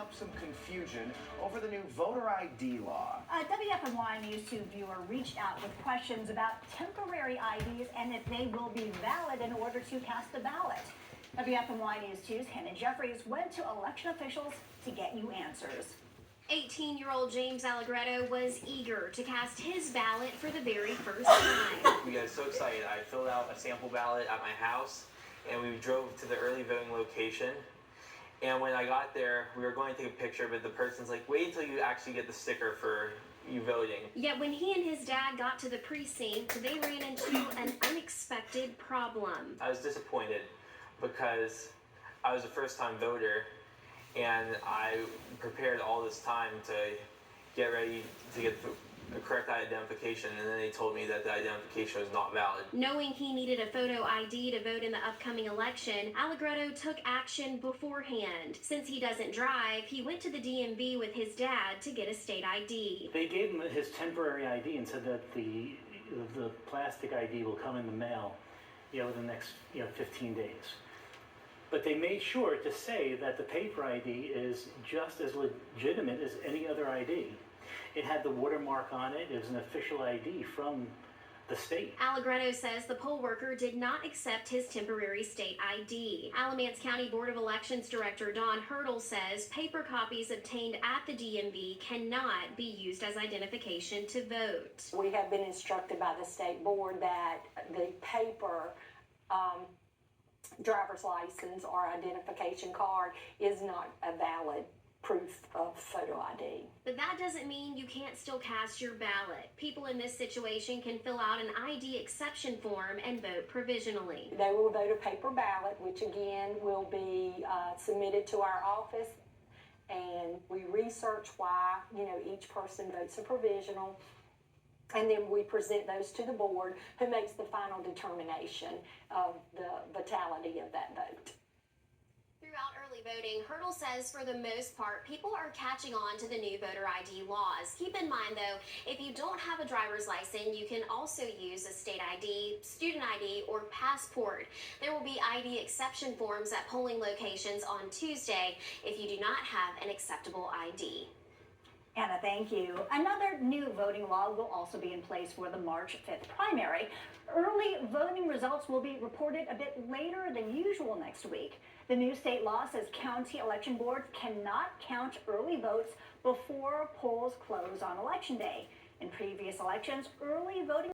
up some confusion over the new voter ID law. A WFMY News 2 viewer reached out with questions about temporary IDs and if they will be valid in order to cast a ballot. WFMY News 2's Hannah Jeffries went to election officials to get you answers. 18-year-old James Allegretto was eager to cast his ballot for the very first time. We got so excited. I filled out a sample ballot at my house, and we drove to the early voting location. And when I got there, we were going to take a picture, but the person's like, wait until you actually get the sticker for you voting. Yet when he and his dad got to the precinct, they ran into an unexpected problem. I was disappointed because I was a first-time voter, and I prepared all this time to get ready to get the correct identification, and then they told me that the identification was not valid. Knowing he needed a photo ID to vote in the upcoming election, Allegretto took action beforehand. Since he doesn't drive, he went to the DMV with his dad to get a state ID. They gave him his temporary ID and said that the plastic ID will come in the mail, within the next 15 days. But they made sure to say that the paper ID is just as legitimate as any other ID. It had the watermark on it. It was an official ID from the state. Allegretto says the poll worker did not accept his temporary state ID. Alamance County Board of Elections Director Don Hurdle says paper copies obtained at the DMV cannot be used as identification to vote. We have been instructed by the state board that the paper driver's license or identification card is not a valid proof of photo ID. But that doesn't mean you can't still cast your ballot. People in this situation can fill out an ID exception form and vote provisionally. They will vote a paper ballot, which again will be submitted to our office, and we research why each person votes a provisional. And then we present those to the board, who makes the final determination of the vitality of that vote. Throughout early voting, Hurdle says for the most part, people are catching on to the new voter ID laws. Keep in mind, though, if you don't have a driver's license, you can also use a state ID, student ID, or passport. There will be ID exception forms at polling locations on Tuesday if you do not have an acceptable ID. Anna, thank you. Another new voting law will also be in place for the March 5th primary. Early voting results will be reported a bit later than usual next week. The new state law says county election boards cannot count early votes before polls close on election day. In previous elections, early voting